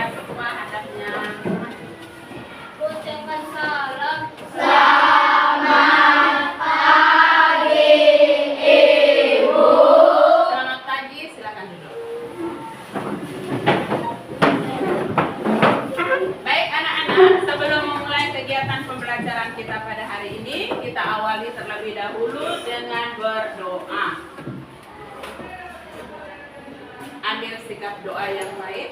Semua hadapnya. Ucapkan salam. Selamat pagi, Ibu. Selamat pagi, silakan duduk. Baik anak-anak, sebelum memulai kegiatan pembelajaran kita pada hari ini, kita awali terlebih dahulu dengan berdoa. Ambil sikap doa yang baik.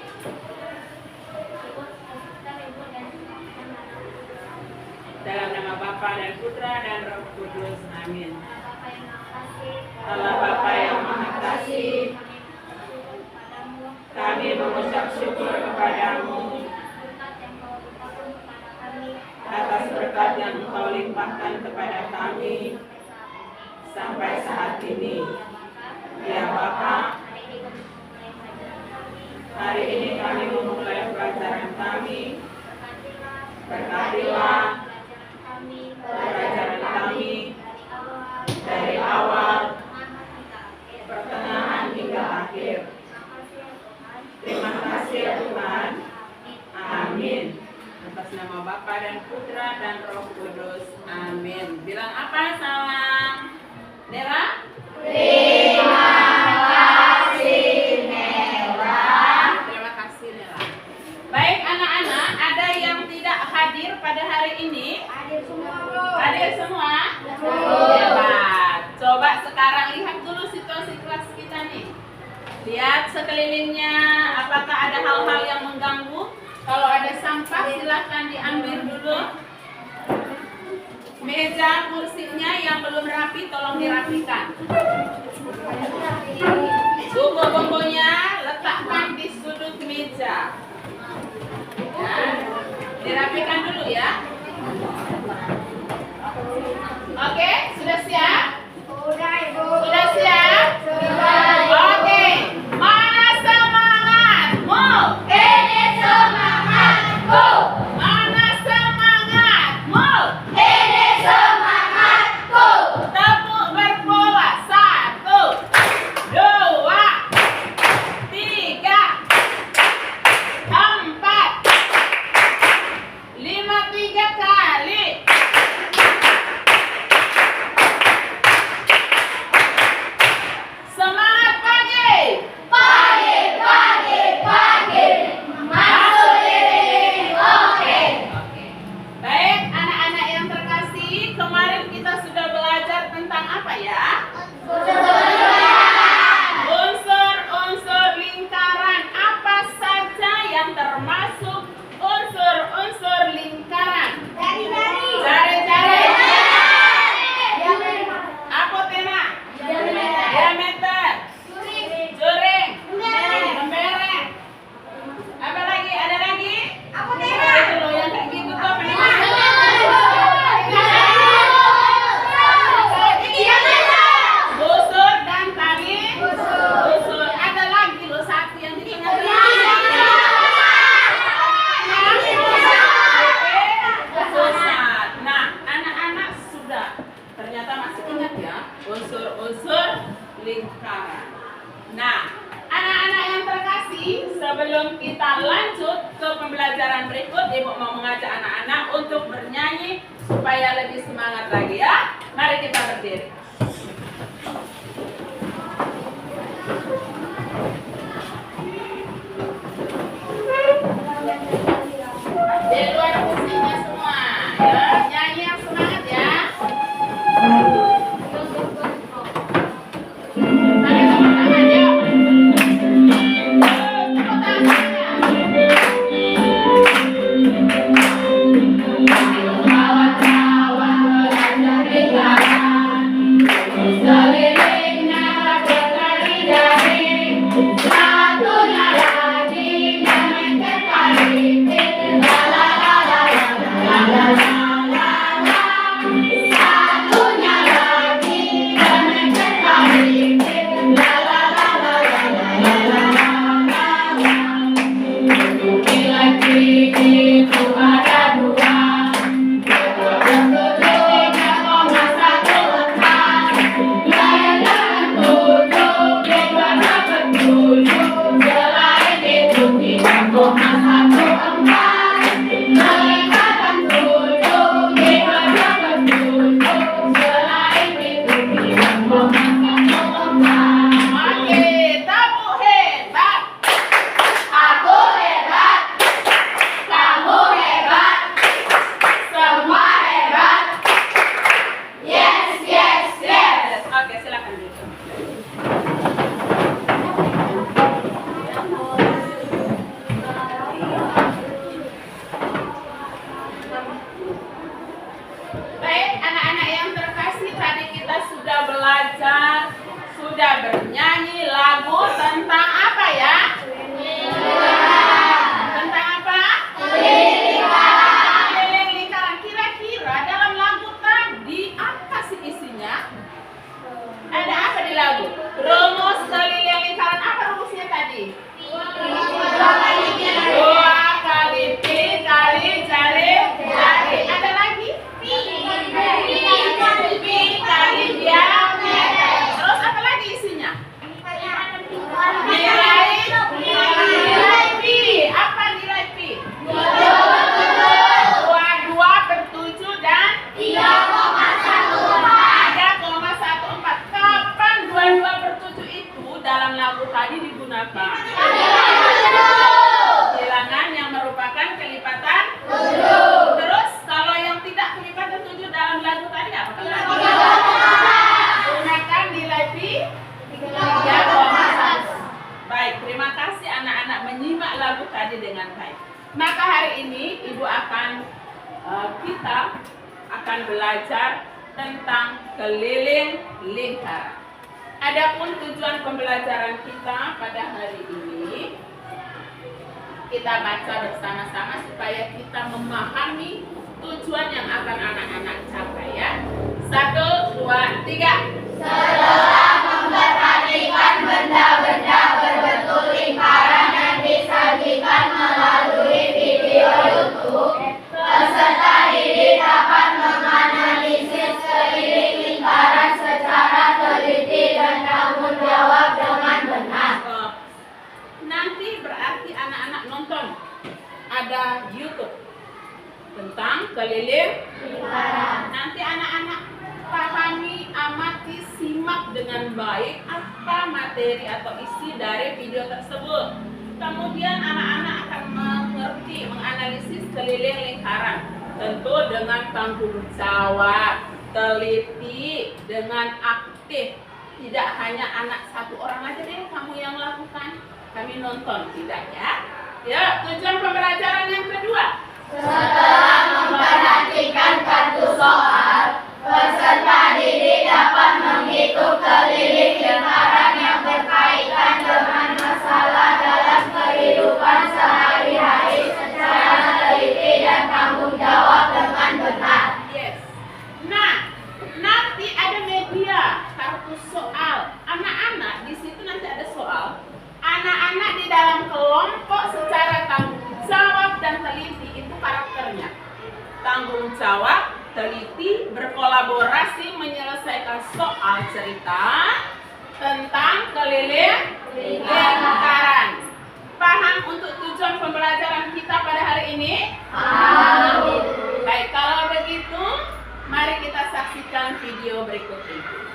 Dalam nama Bapa dan Putra dan Roh Kudus. Amin. Allah Bapa yang Maha Kasih, kami mengucap syukur kepadamu atas berkat yang Engkau limpahkan kepada kami sampai saat ini. Ya Bapa, hari ini kami memulai pelajaran kami. Berkatilah pelajaran kami dari awal, pertengahan hingga akhir. Terima kasih ya Tuhan. Amin. Atas nama Bapa dan Putra dan Roh Kudus. Amin. Bilang apa salam? Nela? Terima kasih, Nela. Terima kasih Nela. Baik anak-anak, ada yang tidak hadir pada hari ini? Hadir semua, Bu. Hadir semua? Betul. Hebat. Coba sekarang lihat dulu situasi kelas kita nih. Lihat sekelilingnya, apakah ada hal-hal yang mengganggu? Kalau ada sampah silahkan diambil dulu. Meja kursinya yang belum rapi tolong dirapikan. Buku-bukunya letakkan di sudut meja. Ya, dirapikan dulu ya. Oke, sudah siap? Sudah, Ibu. Sudah siap? Oke, mana semangatmu? Ini semangatku. Mana semangatmu? Ini semangatku. Tepuk berpola. 1, 2, 3, 4, 5, 3 kali. Semangat pagi. Pagi, pagi, pagi. Masuk diri. Oke. Baik, anak-anak yang terkasih, kemarin kita sudah belajar tentang apa ya? Unsur-unsur lingkaran. Apa saja yang termasuk unsur-unsur lingkaran? Jari-jari. Jari-jari. Jari. Apotema. Diameter. Diameter. Juring. Lembereng. Apa lagi? Ada lagi? Apotema. Itu loh yang kayak gitu tuh apa namanya? Busur dan tali. Busur. Ada lagi loh satu yang di tengah. Pusat. Nah, anak-anak sudah ternyata masih ingat ya unsur-unsur lingkaran. Nah, anak-anak yang terkasih, sebelum kita lanjut ke pembelajaran berikut, Ibu mau mengajak anak-anak untuk bernyanyi supaya lebih semangat lagi ya. Mari kita berdiri. Di luar kursinya semua, ya. Nyanyi yang semangat ya. Mari tepuk tangan yuk. Tepuk tangan. Kawan-kawan belajar lingkaran. Oke, kamu hebat. Aku hebat. Kamu hebat. Semua hebat. Yes, yes, yes. Oke, silakan duduk. Baik, anak-anak yang terkasih, tadi kita sudah belajar, sudah bernyanyi lagu tentang apa ya? Tentang apa? Keliling lingkaran. Kira-kira dalam lagu tadi apa sih isinya? Ada apa di lagu? Rumus keliling lingkaran. Apa rumusnya tadi? 2 kali pi kali jari. Ada lagi? Pi kali diameter. Terus apa lagi isinya? Nilai pi. Apa nilai pi? 22/7 dan 3,14. Kapan 22/7 itu dalam lagu tadi digunakan? Bilangan yang merupakan kelipatan 7. Terus kalau yang tidak kelipatan 7 dalam lagu tadi apa kata? Gunakan nilai pi 3,1. Baik, terima kasih anak-anak menyimak lagu tadi dengan baik. Maka hari ini kita akan belajar tentang keliling lingkaran. Adapun tujuan pembelajaran kita pada hari ini, kita baca bersama-sama supaya kita memahami tujuan yang akan anak-anak capai ya. 1, 2, 3. Setelah memperhatikan benda-benda berbentuk lingkaran yang disajikan melalui video YouTube, peserta didik dapat menganalisis keliling lingkaran secara teliti dan tanggung jawab dengan benar. Nanti berarti anak-anak nonton ada YouTube tentang keliling lingkaran. Nanti anak-anak pahami, amati, simak dengan baik apa materi atau isi dari video tersebut. Kemudian anak-anak akan mengerti, menganalisis keliling lingkaran. Tentu dengan tanggung jawab, teliti, dengan aktif. Tidak hanya anak satu orang aja deh kamu yang lakukan. Kami nonton, tidak ya? Ya, tujuan pembelajaran yang kedua. Setelah memperhatikan kartu soal, peserta didik dapat menghitung keliling lingkaran yang berkaitan dengan masalah dalam kehidupan sehari-hari secara teliti dan tanggung jawab dengan benar. Yes. Nah, nanti ada media kartu soal. Anak-anak di situ nanti ada soal. Anak-anak di dalam kelompok secara tanggung jawab dan teliti itu karakternya. Tanggung jawab, teliti, berkolaborasi menyelesaikan soal cerita tentang keliling lingkaran. Paham untuk tujuan pembelajaran kita pada hari ini? Baik, kalau begitu, mari kita saksikan video berikut ini.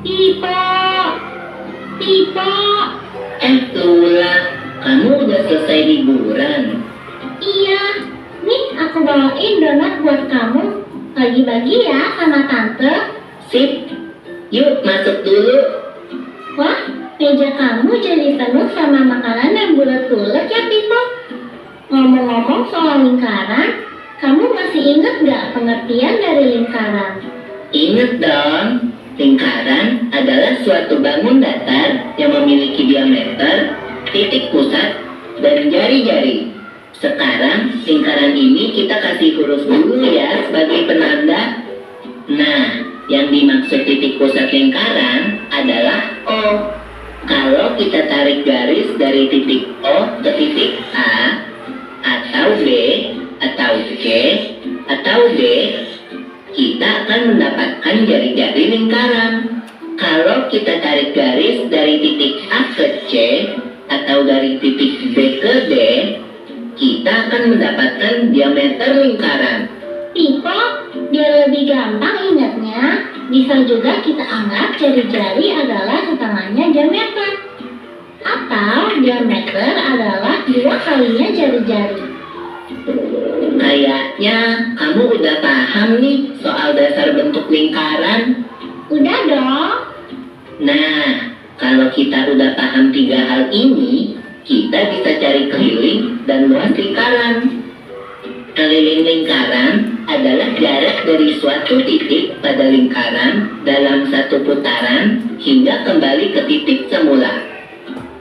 Pipa. Tulah, kamu udah selesai liburan. Iya, nih aku bawain donat buat kamu. Bagi-bagi ya sama tante. Sip, yuk masuk dulu. Wah, meja kamu jadi penuh sama makanan yang bulat-bulat ya, Pipa. Ngomong-ngomong soal lingkaran, kamu masih ingat gak pengertian dari lingkaran? Ingat dong, lingkaran adalah suatu bangun datar yang memiliki diameter, titik pusat, dan jari-jari. Sekarang, lingkaran ini kita kasih huruf dulu ya sebagai penanda. Nah, yang dimaksud titik pusat lingkaran adalah O. Kalau kita tarik garis dari titik O ke titik A, atau B, atau C, atau D, kita kita akan mendapatkan jari-jari lingkaran. Kalau kita tarik garis dari titik A ke C atau dari titik B ke D, kita akan mendapatkan diameter lingkaran. Pipo, biar lebih gampang ingatnya, bisa juga kita anggap jari-jari adalah setengahnya diameter. Atau diameter adalah 2 kalinya jari-jari. Kayaknya kamu udah paham nih soal dasar bentuk lingkaran. Udah dong. Nah, kalau kita udah paham 3 hal ini, kita bisa cari keliling dan luas lingkaran. Keliling lingkaran adalah jarak dari suatu titik pada lingkaran dalam satu putaran hingga kembali ke titik semula.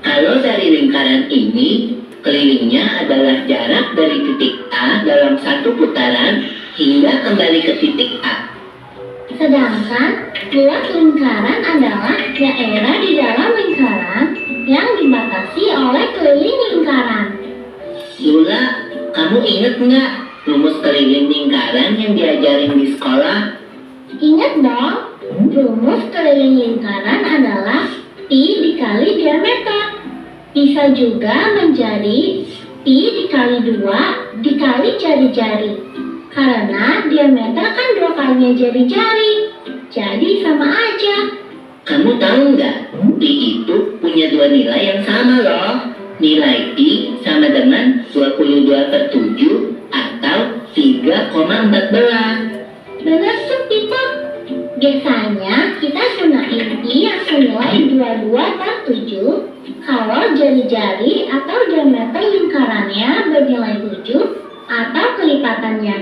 Kalau dari lingkaran ini, kelilingnya adalah jarak dari titik A dalam satu putaran hingga kembali ke titik A. Sedangkan luas lingkaran adalah daerah di dalam lingkaran yang dibatasi oleh keliling lingkaran. Lula, kamu inget nggak rumus keliling lingkaran yang diajarin di sekolah? Ingat dong, rumus keliling lingkaran adalah pi dikali diameter. Bisa juga menjadi pi dikali 2 dikali jari-jari. Karena diameter kan 2 kalinya jari-jari. Jadi sama aja. Kamu tahu nggak, pi itu punya 2 nilai yang sama loh. Nilai pi sama dengan 22/7 atau 3,14. Bener tuh Pipo. Biasanya kita gunain pi yang senilai 22/7 kalau jari-jari atau diameter lingkarannya bernilai 7 atau kelipatannya.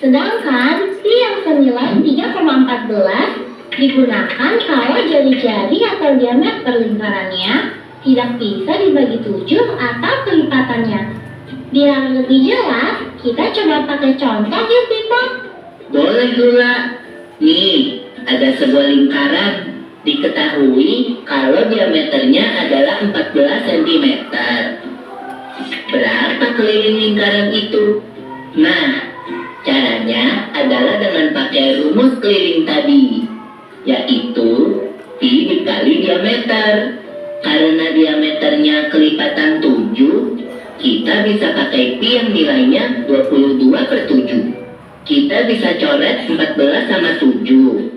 Sedangkan pi yang senilai 3,14 digunakan kalau jari-jari atau diameter lingkarannya tidak bisa dibagi 7 atau kelipatannya. Biar lebih jelas, kita coba pakai contoh yuk Pipo. Boleh Lula. Nih, ada sebuah lingkaran. Diketahui kalau diameternya adalah 14 cm. Berapa keliling lingkaran itu? Nah, caranya adalah dengan pakai rumus keliling tadi, yaitu pi dikali diameter. Karena diameternya kelipatan 7, kita bisa pakai pi yang nilainya 22/7. Kita bisa coret 14 sama 7.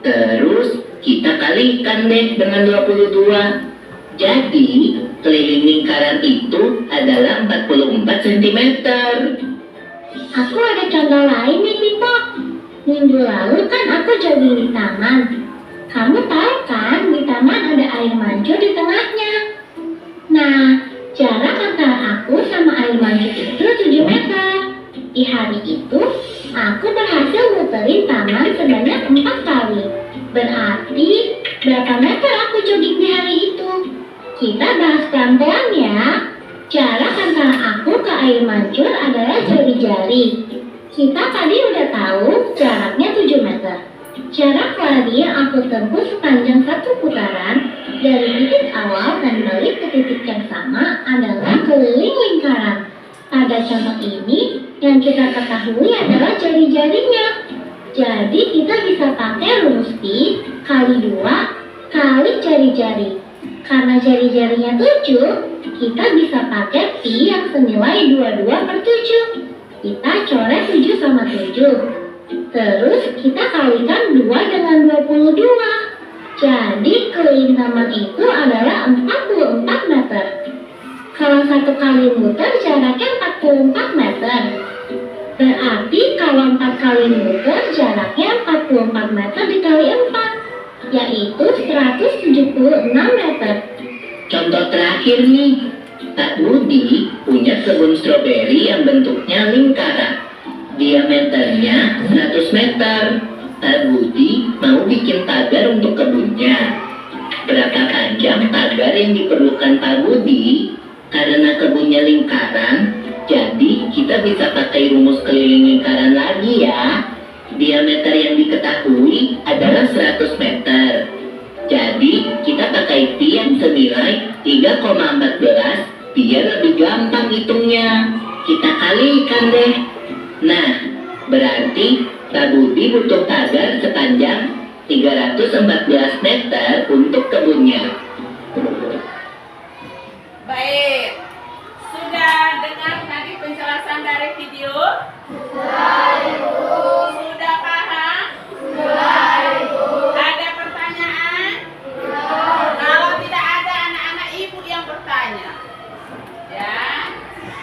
Terus kita kalikan deh dengan 22. Jadi, keliling lingkaran itu adalah 44 cm. Aku ada contoh lain nih Pipo. Minggu lalu kan aku jogging di taman. Kamu tahu kan di taman ada air mancur di tengahnya. Nah, jarak antara aku sama air mancur itu 7 meter. Di hari itu, aku berhasil muterin taman sebanyak 4 kali. Berarti, berapa meter aku jogging di hari itu? Kita bahas pelan-pelan ya. Jarak antara aku ke air mancur adalah jari-jari. Kita tadi udah tahu jaraknya 7 meter. Jarak lari yang aku tempuh sepanjang satu putaran dari titik awal dan balik ke titik yang sama adalah keliling lingkaran. Pada contoh ini, yang kita ketahui adalah jari-jarinya. Jadi kita bisa pakai rumus pi kali 2 kali jari-jari. Karena jari-jarinya 7, kita bisa pakai pi yang senilai 22/7. Kita coret 7 sama 7. Terus kita kalikan 2 dengan 22. Jadi keliling taman itu adalah 44 meter. Kalau satu kali muter jaraknya 44 meter. Berarti kalau 4 kali muter jaraknya 44 meter dikali 4, yaitu 176 meter. Contoh terakhir nih, Pak Budi punya kebun stroberi yang bentuknya lingkaran. Diameternya 100 meter. Pak Budi mau bikin pagar untuk kebunnya. Berapa panjang pagar yang diperlukan Pak Budi? Karena kebunnya lingkaran, jadi kita bisa pakai rumus keliling lingkaran lagi ya. Diameter yang diketahui adalah 100 meter. Jadi kita pakai pi yang senilai 3,14 biar lebih gampang hitungnya. Kita kalikan deh. Nah, berarti Pak Budi butuh pagar sepanjang 314 meter untuk kebunnya. Baik. Sudah dengar tadi penjelasan dari video? Sudah paham? Ada pertanyaan? Kalau tidak ada, anak-anak ibu yang bertanya. Ya.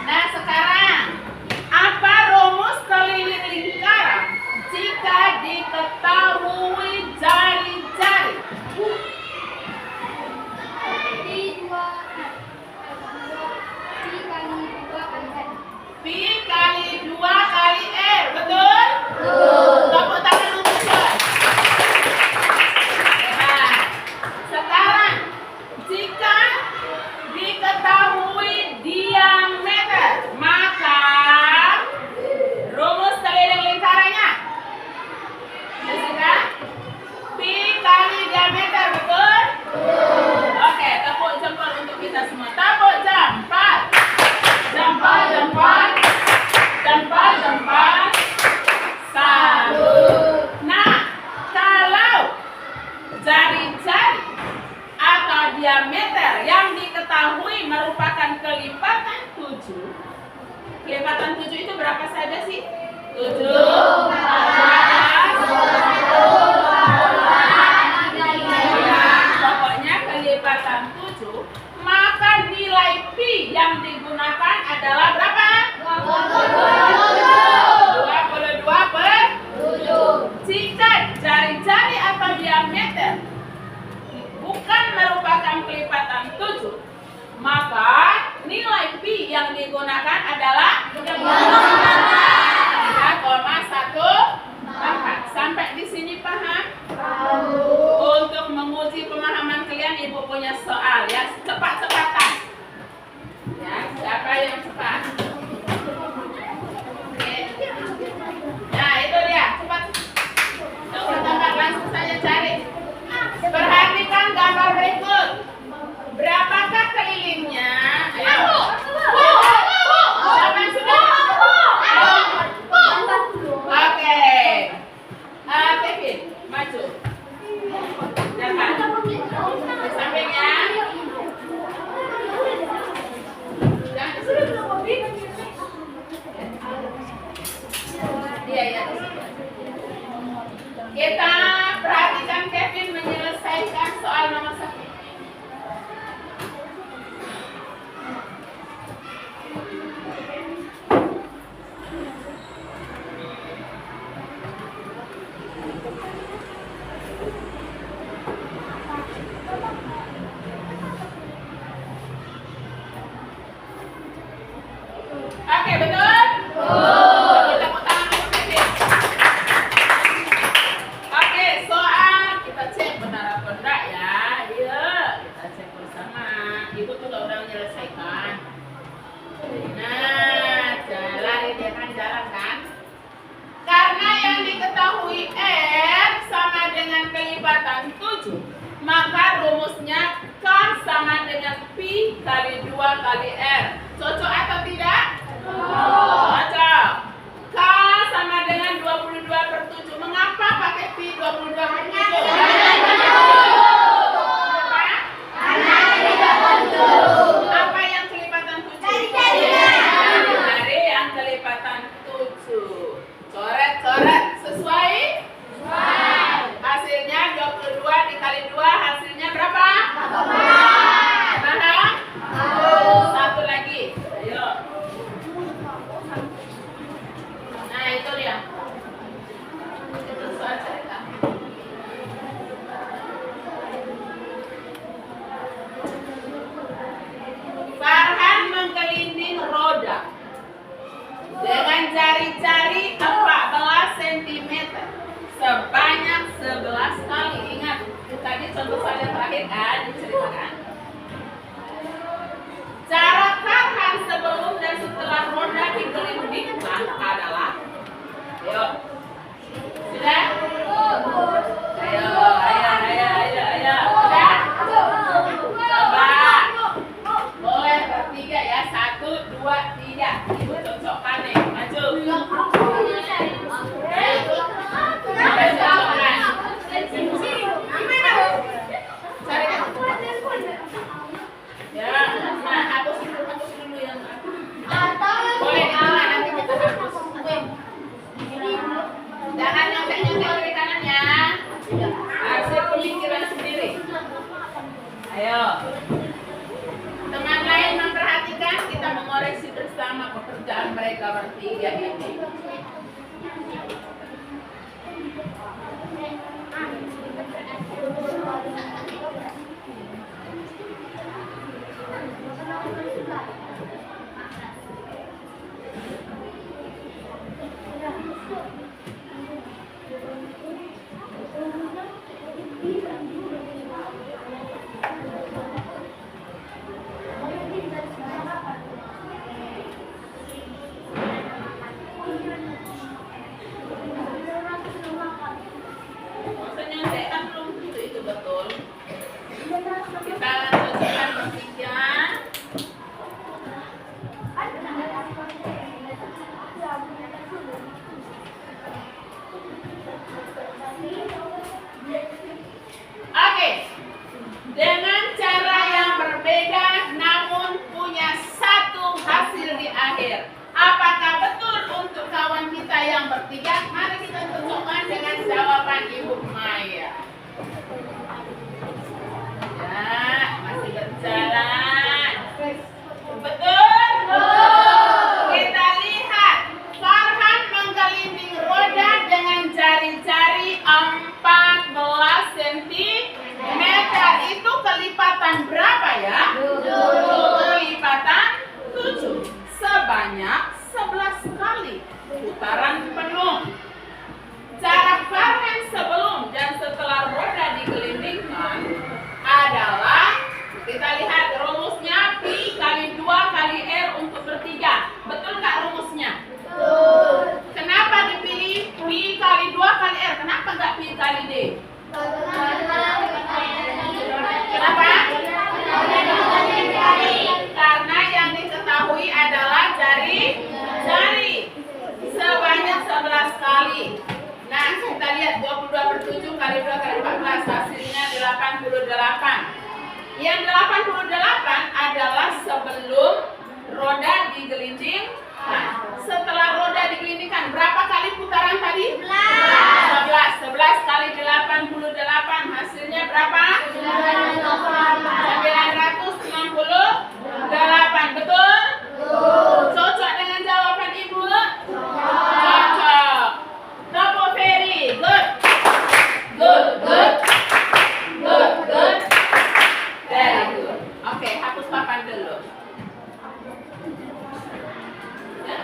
Nah, sekarang apa rumus keliling lingkaran jika diketahui jari-jari? P kali 2 kali R, betul? Tepuk tangan untuk John. Nah, sekarang jika diketahui diameter, maka rumus keliling lingkarannya Jessica, P kali diameter, betul? Oke, tepuk jempol untuk kita semua. Tepuk jempol. Jempol, jempol. Jempol, jempol. Salut. Nah, kalau jari-jari atau diameter yang diketahui merupakan kelipatan 7. Kelipatan 7 itu berapa saja sih? 7, 14, pokoknya kelipatan 7. Maka nilai Pi yang digunakan adalah berapa? 22/7. Jika jari-jari atau diameter bukan merupakan kelipatan 7, maka nilai Pi yang digunakan adalah 3,14. Sampai di sini paham? Untuk menguji pemahaman kalian, ibu punya soal ya, cepat-cepatan. Ya, siapa yang cepat? Oke. Nah, itu dia, cepat. Teman-teman langsung saja cari. Perhatikan gambar berikut. Berapakah kelilingnya? Ayo. Siapa yang sudah? Oke. Kevin, maju. Jangan. Di sampingnya. Iya, ya. Kita perhatikan Kevin menyelesaikan soal nomor 1. Oke, betul? Tepuk tangan untuk Kevin. Oke, soal kita cek benar apa enggak ya. Iya, kita cek bersama. Ibu tuh udah menyelesaikan. Nah, jalan dia kan jalan kan? Karena yang diketahui R sama dengan kelipatan 7, maka rumusnya K sama dengan Pi kali 2 kali R. Cocok atau tidak? Cocok. K sama dengan 22/7. Mengapa pakai Pi 22/7? Apa yang kelipatan 7? Dari yang kelipatan 7. Coret-coret sesuai? Hasilnya 22 dikali 2 hasilnya berapa? Paham? Satu lagi. Ayo. Nah, itu dia. Itu soal cerita. Ayo. Teman lain memperhatikan, kita mengoreksi bersama pekerjaan mereka bertiga ini. Penyontekan belum tentu itu betul. Kita lanjutkan bertiga. Oke, dengan cara yang berbeda namun punya satu hasil di akhir. Apakah betul untuk kawan kita yang bertiga? Mari kita cocokkan dengan jawaban Ibu Maya. Ya, masih berjalan. Betul? Kita lihat. Farhan menggelinding roda dengan jari-jari 14 cm. Itu kelipatan berapa ya? 7. Kelipatan 7. Sebanyak 11 kali putaran penuh. Jarak Farhan sebelum dan setelah roda digelindingkan adalah, kita lihat rumusnya Pi kali 2 kali R untuk bertiga. Betul nggak rumusnya? Betul. Kenapa dipilih Pi kali 2 kali R? Kenapa nggak Pi kali D? Kenapa? Karena yang diketahui adalah jari sebanyak 11 kali. Nah, kita lihat 22/7 kali 2 kali 14, hasilnya 88. Yang 88 adalah sebelum roda digelindingkan. Setelah roda digelindingkan, berapa kali putaran tadi? 11. 11 kali 88, hasilnya berapa? 968. Betul? Cocok dengan jawaban Ibu? Cocok. Topo Ferry, good. Good. Very good. Oke, hapus papan dulu. Ya.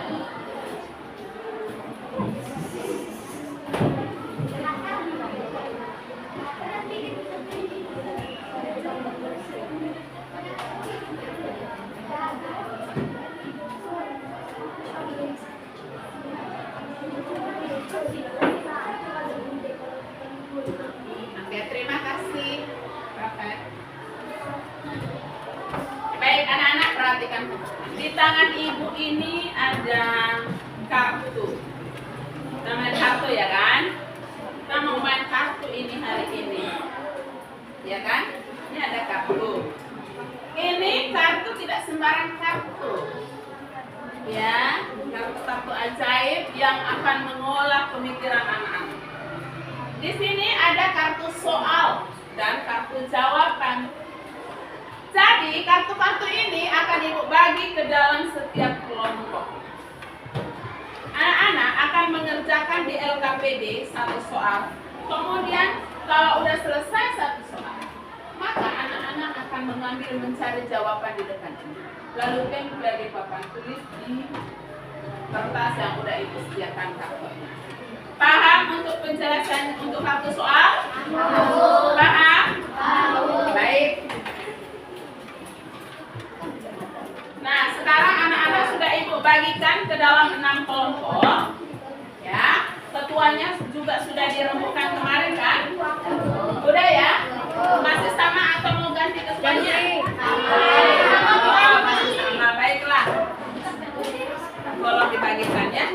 Oke, terima kasih, Rafael. Baik, anak-anak perhatikan. Di tangan Ibu ini ada kartu. Kita main kartu ya kan? Kita mau main kartu ini hari ini. Ya kan? Ini ada kartu. Ini kartu tidak sembarang kartu. Ya, kartu-kartu ajaib yang akan mengolah pemikiran anak-anak. Di sini ada kartu soal dan kartu jawaban. Jadi kartu-kartu ini akan Ibu bagi ke dalam setiap kelompok. Anak-anak akan mengerjakan di LKPD satu soal. Kemudian kalau udah selesai satu soal, maka anak-anak akan mengambil mencari jawaban di depan ini. Lalu tempel di papan tulis di kertas yang udah Ibu sediakan kartunya. Paham untuk penjelasan untuk kartu soal? Paham? Baik. Nah, sekarang anak-anak sudah Ibu bagikan ke dalam 6 kelompok. Ya, ketuanya juga sudah dirembukan kemarin kan? Udah ya? Masih sama atau mau ganti ketuanya? Oh, masih sama. Baiklah. Tolong dibagikan ya.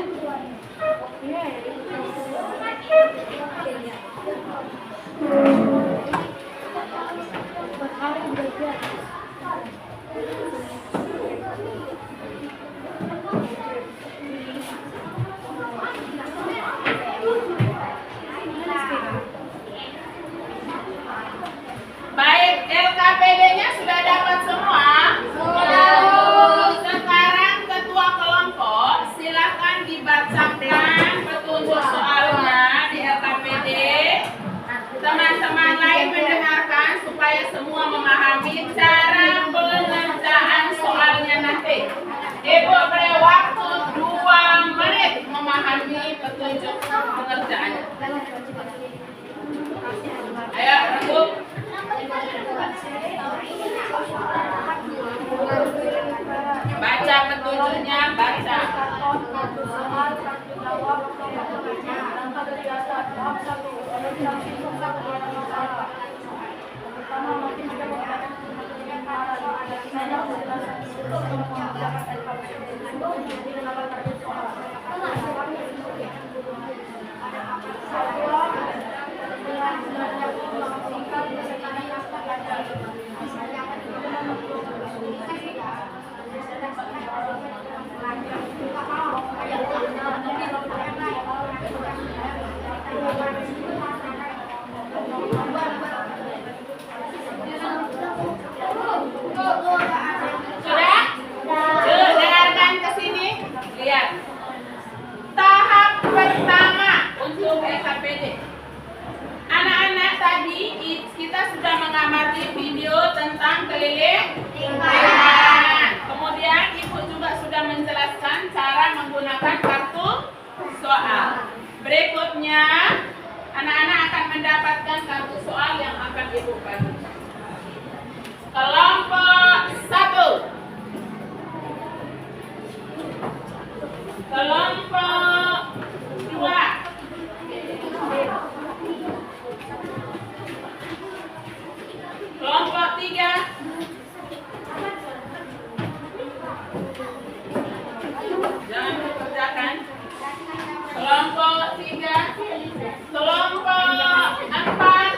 petunjuk pengerjaannya. Ayo, Rembuk. Baca petunjuknya, baca. Sudah? Yuk, dengarkan ke sini. Lihat. Tahap pertama untuk LKPD. Anak-anak tadi kita sudah mengamati video tentang keliling lingkaran. Kemudian Ibu juga sudah menjelaskan cara menggunakan kartu soal. Berikutnya, anak-anak akan mendapatkan kartu soal yang akan Ibu bagi. Kelompok 1. Kelompok 2. Kelompok 3. Jangan dikerjakan. Kelompok 3. Kelompok 4.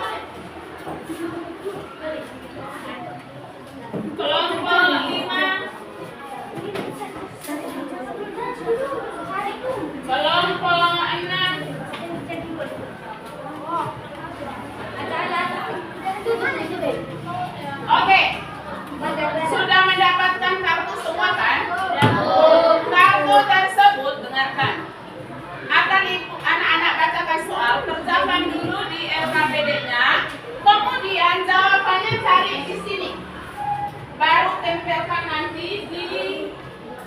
Kelompok 5. Kelompok 6. Oke. Sudah mendapatkan kartu semua kan? Kartu tersebut, dengarkan. Akan Ibu anak-anak bacakan soal, kerjakan dulu di LKPD-nya. Kemudian jawabannya cari di sini. Baru tempelkan nanti di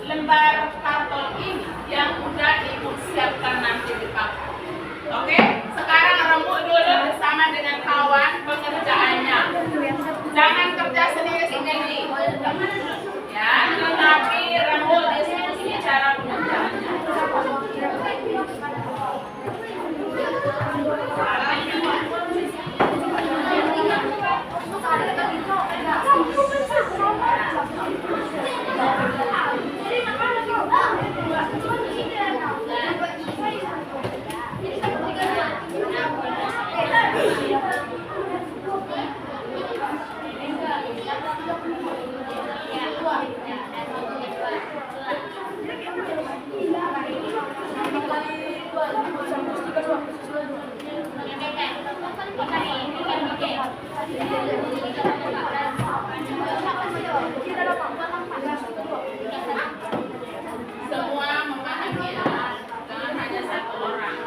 lembar karton ini yang udah Ibu siapkan nanti dipakai. Oke? Sekarang rembuk dulu bersama dengan kawan pengerjaannya. Jangan kerja sendiri-sendiri. Ya, tetapi rembuk diskusi cara pengerjaannya. Semua memahami ya, jangan hanya satu orang.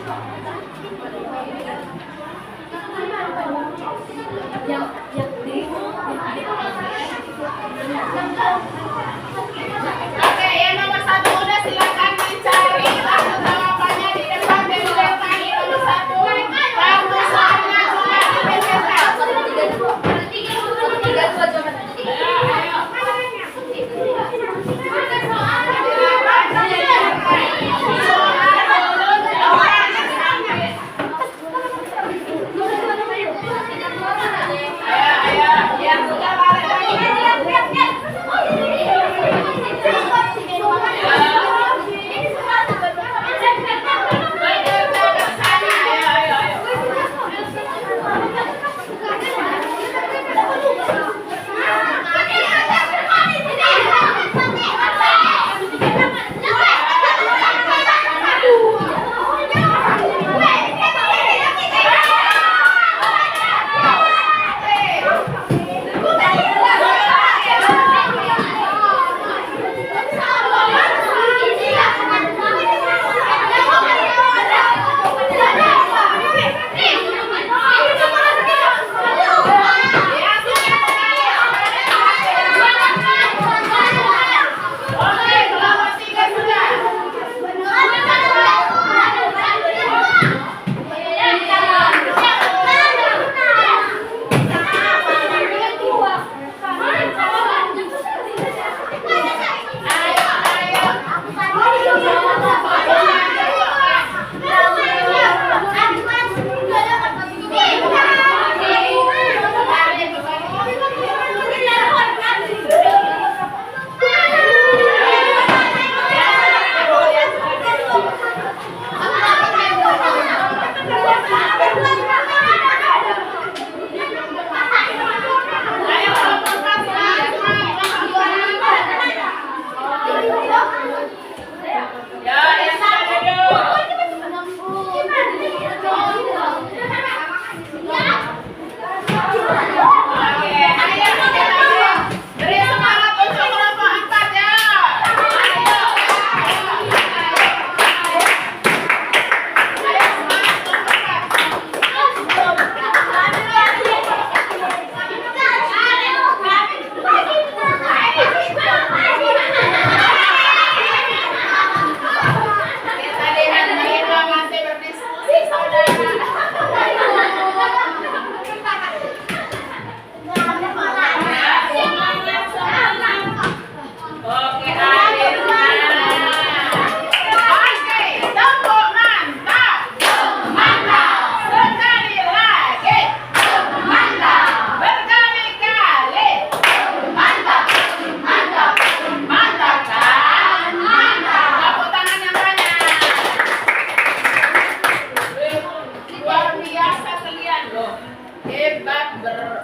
Oke, yang nomor 1 udah silakan dicari kartu jawabannya di depan dari tadi nomor 1. Kartu soalnya sudah dipecahkan. Yang sudah balik lagi.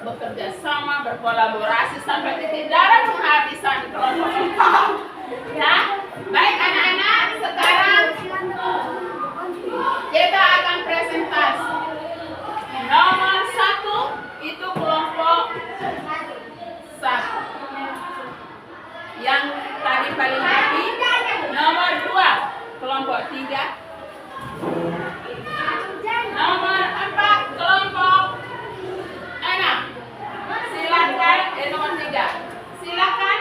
bekerja sama, berkolaborasi sampai titik darah penghabisan kelompok kita. Ya, baik anak-anak, sekarang kita akan presentasi. Nomor 1 itu kelompok 1 yang tadi paling happy. Nomor 2 kelompok 3. Nomor 4 kelompok 6. Silakan nomor 3. Silakan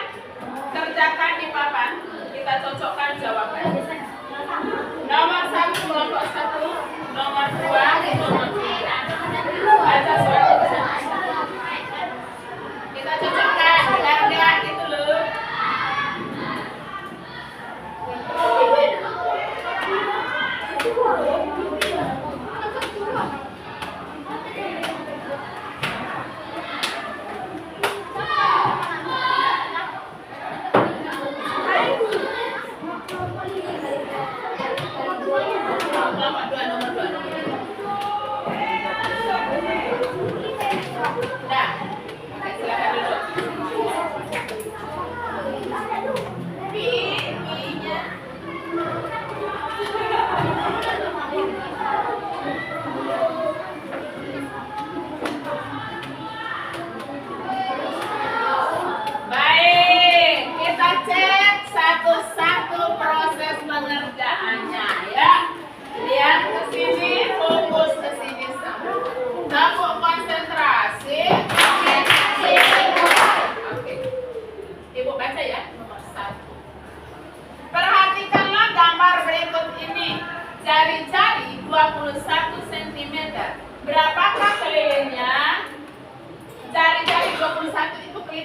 kerjakan di papan. Kita cocokkan jawabannya. Nomor 1 kelompok 1, nomor 2 nomor 3. Baca suara kita cocokkan harga itu loh.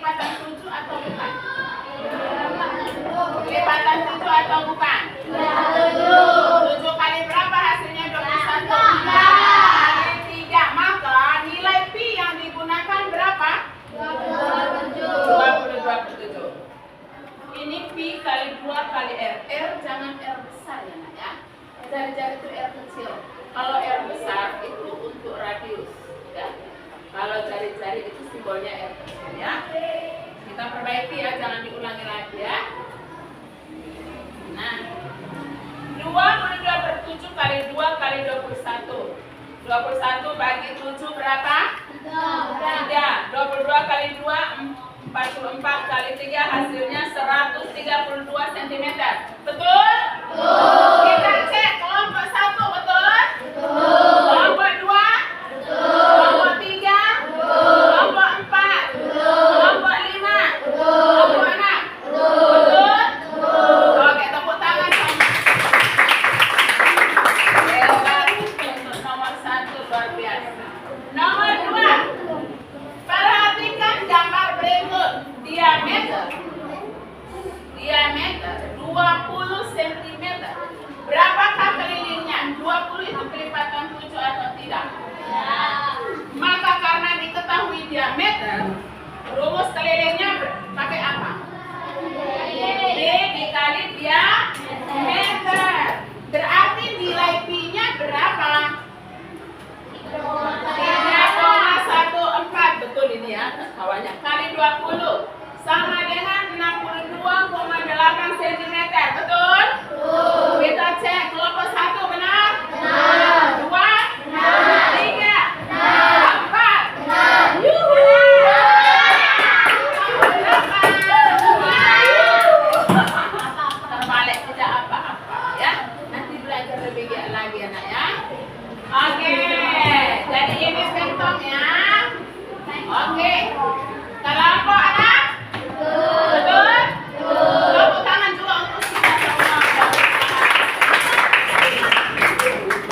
kelipatan 7 atau bukan? Kelipatan 7 atau bukan? 7 kali berapa hasilnya 21? 3 kali 3. Maka nilai pi yang digunakan berapa? 22/7. Ini pi kali 2 kali r. R jangan r besar ya nak ya. Jari-jari itu r kecil. Kalau r besar itu untuk radius ya. Kalau jari-jari itu simbolnya r kecil ya. Kita perbaiki ya, jangan diulangi lagi ya. Nah, 22/7 kali 2 kali 21. 21 bagi 7 berapa? 3. 22 kali 2 44 kali 3 hasilnya 132 cm. Betul? Kita cek kelompok 1 betul? Kelompok 2? Kelompok 3? Kelompok 4? Kelompok 5? Kelompok 6? Betul? Oke, tepuk tangan sama. Hebat untuk nomor 1, luar biasa. Nomor 2. Perhatikan gambar berikut. Diameter 20 cm. Berapakah kelilingnya? 20 itu kelipatan 7 atau tidak? Maka karena diketahui diameter, rumus kelilingnya pakai apa? D dikali diameter. Berarti nilai pi-nya berapa? 3,14. Betul ini ya, kawannya. Kali 20 sama dengan 62,8 cm. Betul? Kita cek kelompok 1 benar? 2, 3, 4. Yuhu! Terbalik tidak apa-apa ya. Nanti belajar lebih giat lagi anak ya. Oke, jadi ini pentongnya. Oke, kelompok anak? Betul? Tepuk tangan juga untuk kita semua.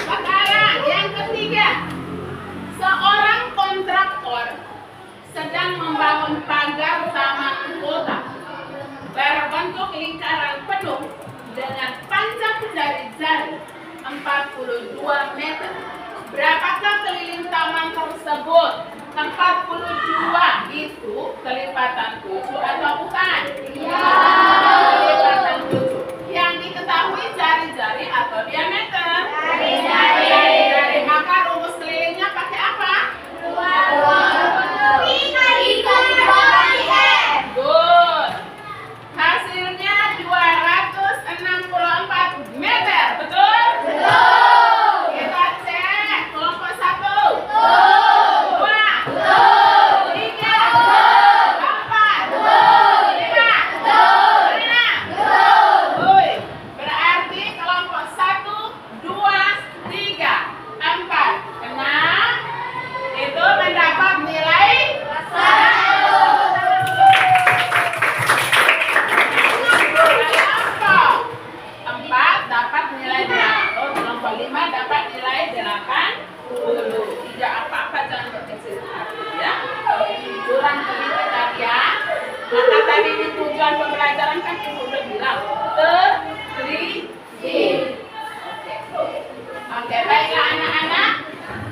Sekarang yang ketiga, seorang kontraktor sedang membangun pagar taman kota berbentuk lingkaran penuh dengan panjang jari-jari 42 meter. Berapakah keliling taman tersebut? 42 itu kelipatan 7 atau bukan? Iya. Kelipatan 7. Yang diketahui jari-jari atau diameter? Jari-jari. Maka rumus kelilingnya pakai apa? Good. Hasilnya 264 meter. Betul? Kita cek kelompok 1. 5 dapat nilai 80. Tidak apa-apa, jangan berkecil hati ya. Kurang lebih tadi ya. Maka tadi di tujuan pembelajaran kan ibu udah bilang teliti. Oke, baiklah anak-anak.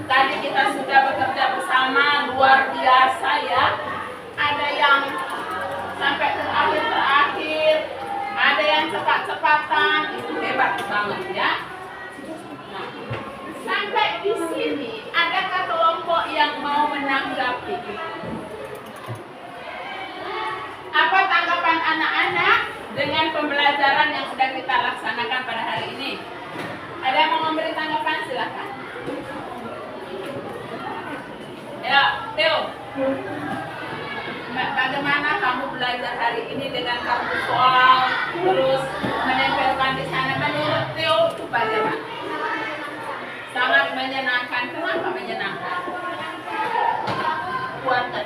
Tadi kita sudah bekerja bersama luar biasa ya. Ada yang sampai terakhir, ada yang cepat-cepatan, itu hebat banget ya. Nah, sampai di sini adakah kelompok yang mau menanggapi? Apa tanggapan anak-anak dengan pembelajaran yang sedang kita laksanakan pada hari ini? Ada yang mau memberi tanggapan? Silakan. Ya, Theo. Bagaimana kamu belajar hari ini dengan kartu soal, terus menempelkan di sana? Menurut Theo itu bagaimana? Sangat menyenangkan. Kenapa menyenangkan? Kuatkan.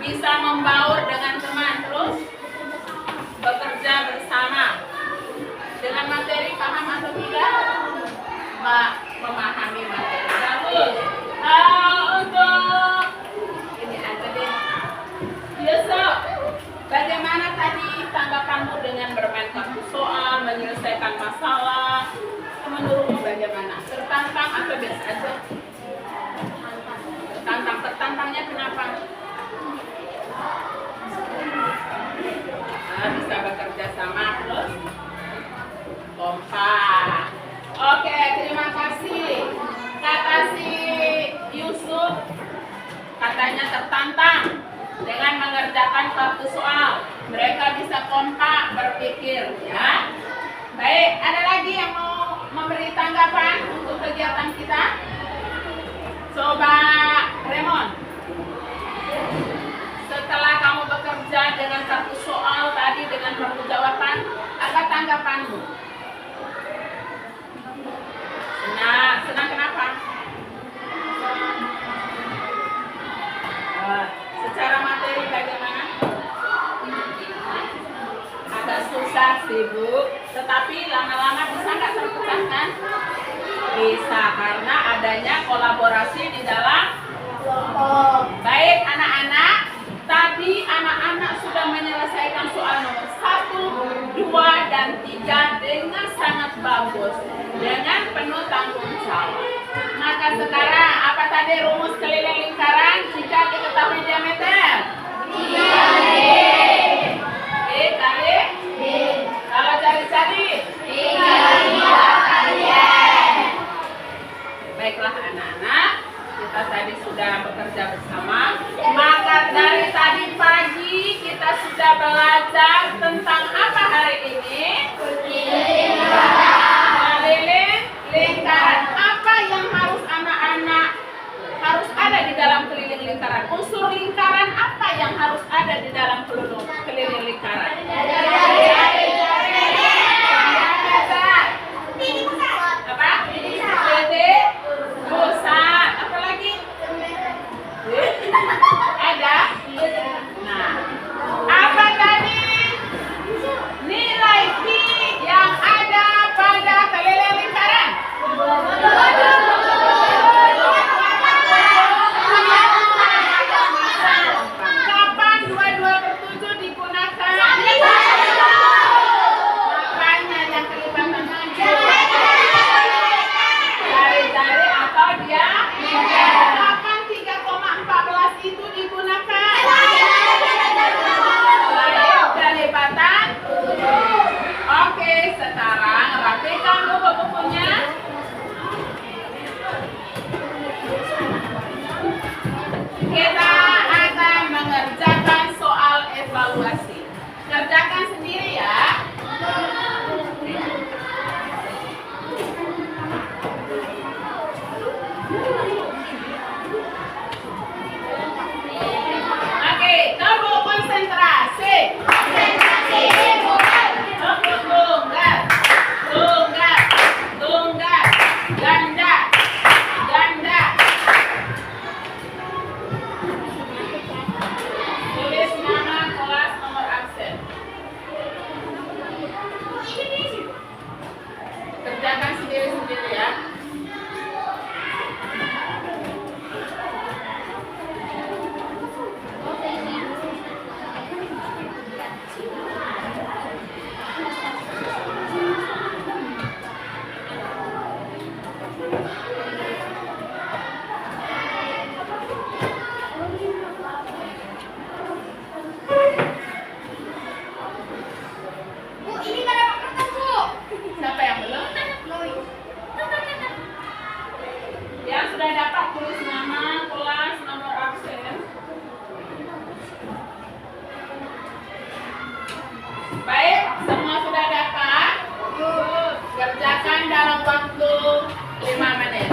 Bisa membaur dengan teman, terus bekerja bersama. Dengan materi paham atau tidak? Memahami materi. Bagus. Untuk ini ada masalah. Menurutmu bagaimana? Tertantang atau biasa aja? Tertantang. Tertantangnya kenapa? Nah, bisa bekerja sama terus kompak. Oke, terima kasih. Kata si Yusuf katanya tertantang dengan mengerjakan satu soal. Mereka bisa kompak berpikir, ya. Baik, ada lagi yang mau memberi tanggapan untuk kegiatan kita? Coba Raymond. Setelah kamu bekerja dengan satu soal tadi dengan satu jawaban, apa tanggapanmu? Senang kenapa? Secara materi bagaimana? Agak susah sih Bu, tetapi lama-lama bisa nggak terpecahkan? Bisa, karena adanya kolaborasi di dalam kelompok. Baik anak-anak, tadi anak-anak sudah menyelesaikan soal nomor 1, 2, dan 3 dengan sangat bagus, dengan penuh tanggung jawab. Maka sekarang apa tadi rumus keliling lingkaran jika diketahui diameter? 3 kali kalau cari-cari 3 kali. Baiklah anak-anak, kita tadi sudah bekerja bersama. Maka dari tadi pagi kita sudah belajar tentang apa hari ini? Keliling lingkaran. Apa yang harus anak-anak harus ada di dalam keliling lingkaran? Unsur lingkaran apa yang harus ada di dalam keliling lingkaran? Apa? Titik pusat. Apa lagi? Ada? Nah, apa tadi? Nilai Q yang ada pada keliling lingkaran. Kapan 22/7 digunakan? Makanya yang kelipatan aja. Jari-jari atau dia? Kapan 3,14 itu digunakan? Kelipatan. Oke, sekarang rapikan buku-bukunya. Kita akan mengerjakan soal evaluasi. Kerjakan sendiri ya. Oke, kamu konsentrasi. Tunggal, ganda. Tulis nama, kelas, nomor absen. Kerjakan sendiri-sendiri ya. Siapa yang belum? Yang sudah dapat tulis nama, kelas, nomor absen. Baik, semua sudah dapat? Kerjakan dalam waktu 5 menit.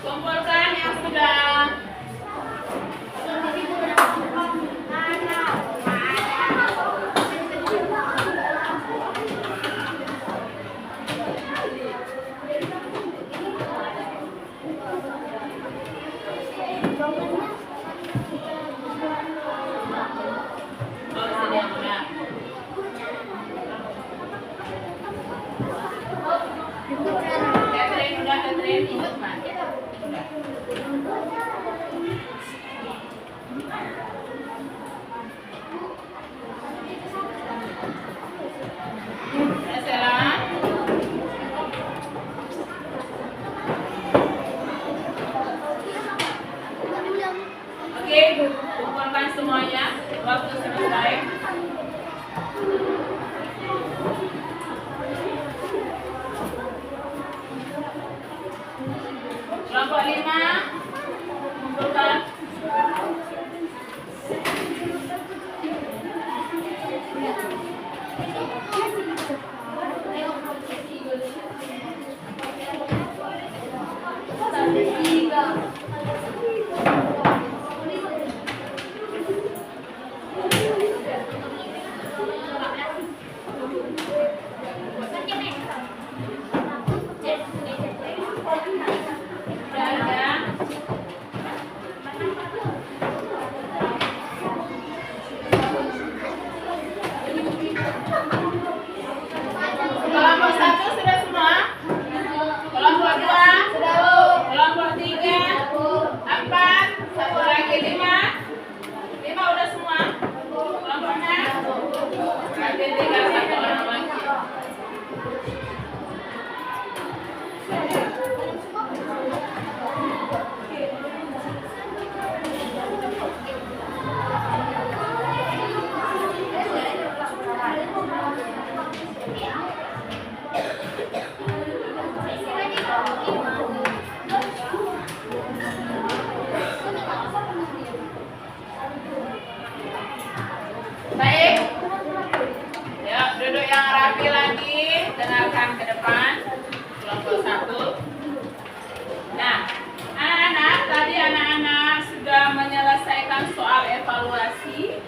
Kumpulkan yang sudah. Oh, sini yang udah. Catherine udah, Catherine ikut Mas. Udah, Sela. Oke, kumpulkan semuanya. Waktu selesai. Kelompok 5, kumpulkan. Udah ada. Kelompok 1 sudah semua? Kelompok 2? Kelompok 3? 4? Satu lagi 5? 5 udah semua? Kelompok 6? Berarti tinggal satu orang lagi. Baik. Ya, duduk yang rapi lagi, dengarkan ke depan. Kelompok 1. Nah, anak-anak, tadi anak-anak sudah menyelesaikan soal evaluasi.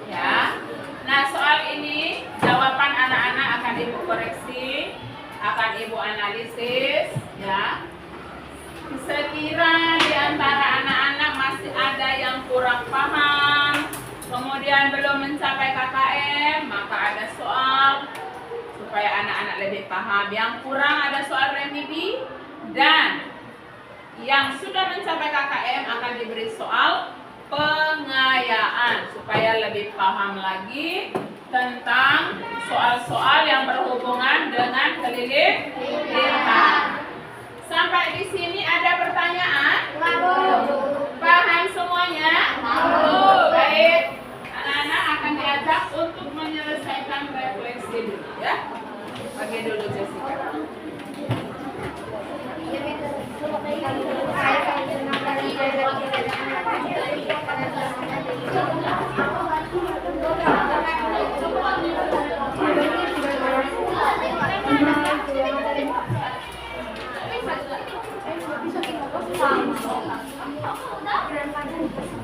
Ya. Nah, soal ini jawaban anak-anak akan Ibu koreksi, akan Ibu analisis, ya. Sekira di antara anak-anak masih ada yang kurang paham, kemudian belum mencapai KKM, maka ada soal supaya anak-anak lebih paham. Yang kurang ada soal remedi, dan yang sudah mencapai KKM akan diberi soal pengayaan supaya lebih paham lagi tentang soal-soal yang berhubungan dengan kelilipan. Sampai di sini ada pertanyaan? Paham semuanya? Baik. Anak-anak akan diajak untuk menyelesaikan refleksi dulu, ya. Bagi dulu Jessica.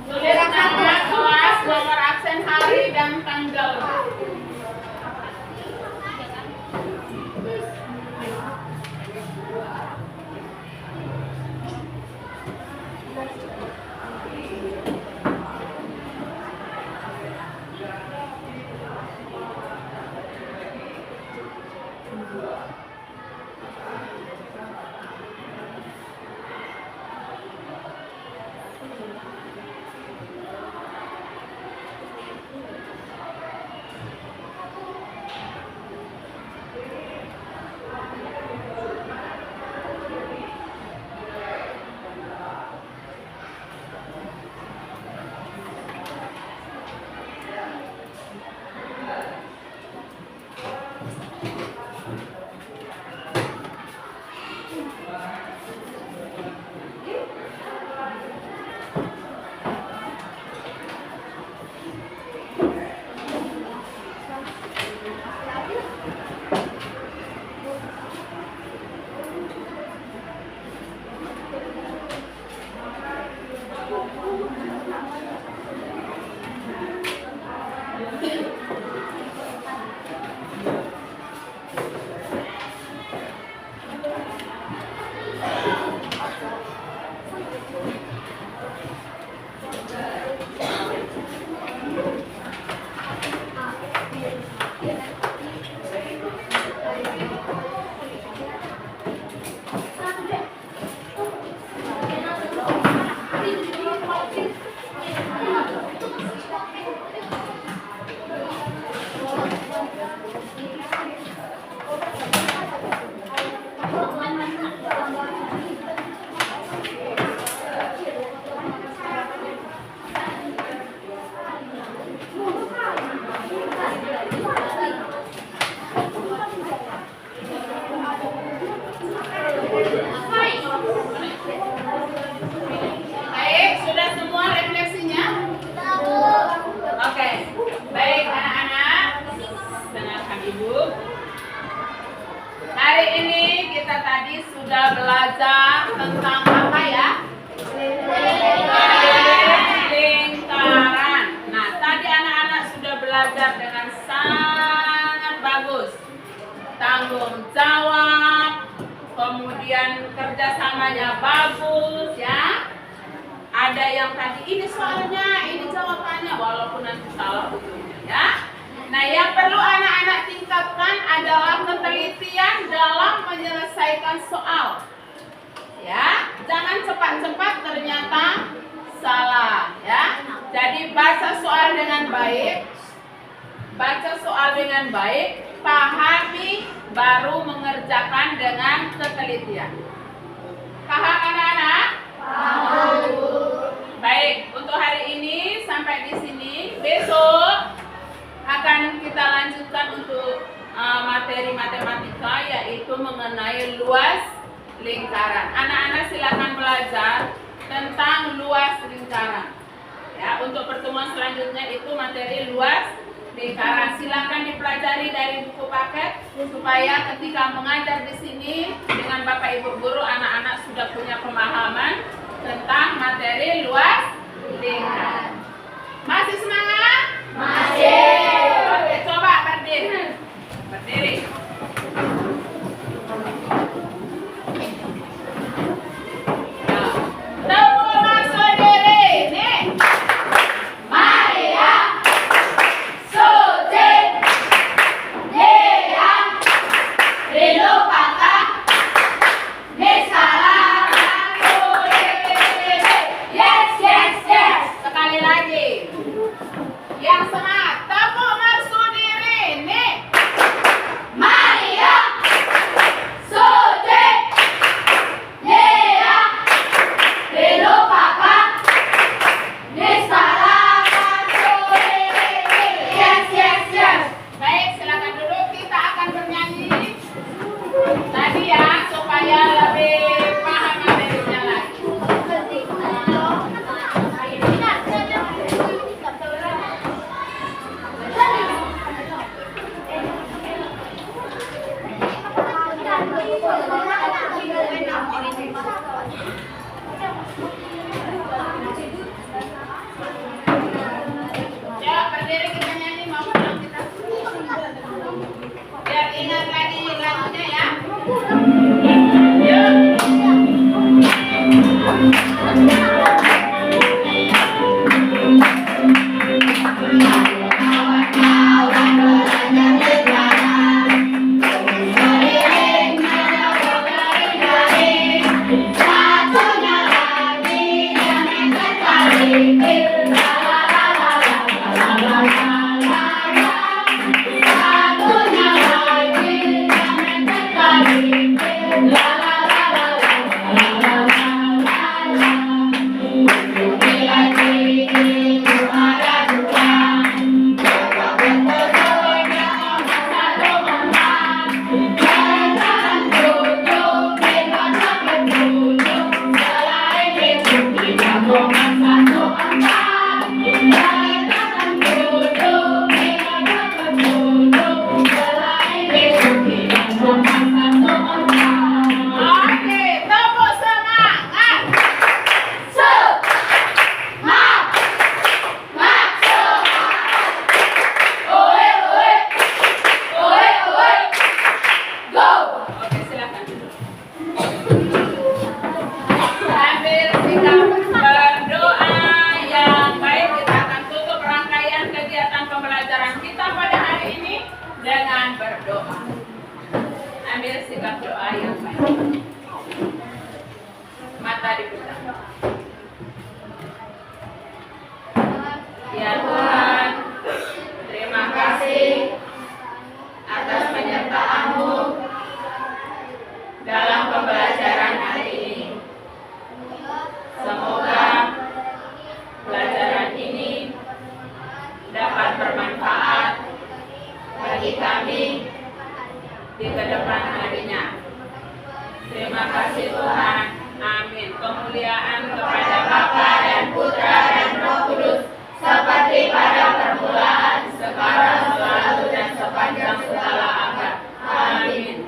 Tulis nama, kelas, nomor absen, hari dan tanggal. sudah belajar tentang apa ya? Lingkaran. Nah, tadi anak-anak sudah belajar dengan sangat bagus. Tanggung jawab, kemudian kerjasamanya bagus ya. Ada yang tadi ini soalnya, ini jawabannya, walaupun nanti salah ujungnya ya. Nah, yang perlu anak-anak tingkatkan adalah ketelitian dalam menyelesaikan soal. Ya, jangan cepat-cepat ternyata salah ya. Jadi baca soal dengan baik. Baca soal dengan baik, pahami, baru mengerjakan dengan ketelitian. Paham anak-anak? Baik, untuk hari ini sampai di sini. Besok akan kita lanjutkan untuk materi matematika, yaitu mengenai luas lingkaran. Anak-anak silakan belajar tentang luas lingkaran. Ya, untuk pertemuan selanjutnya itu materi luas lingkaran. Silakan dipelajari dari buku paket supaya ketika mengajar di sini dengan Bapak Ibu guru, anak-anak sudah punya pemahaman tentang materi luas lingkaran. Masih semangat? Masih. Oke, coba berdiri. Berdiri. Tepuk masuk diri. Nih. Maria, Suci, Dea, Rindu Kakak, Nisara, yes, yes, yes. Sekali lagi. Yang semangat. Tepuk masuk diri. Nih. Maria, Suci, Dea, Rindu Kakak, Nisara, yes, yes, yes. Baik, silakan duduk. Kita akan bernyanyi tadi ya, supaya lebih paham materinya lagi. Ya, berdiri kita nyanyi, mau pulang kita. Biar ingat lagi lagunya ya. Yuk. Satunya lagi yang terkali. Satunya lagi yang terkali.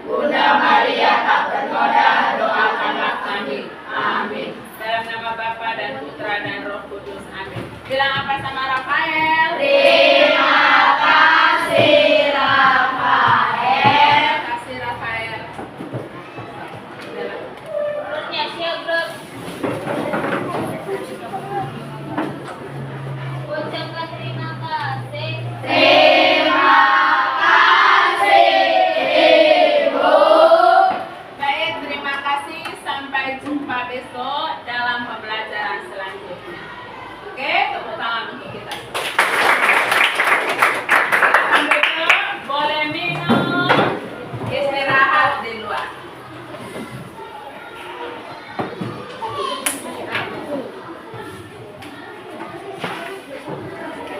Bunda Maria tak bernoda, doa bilang apa sama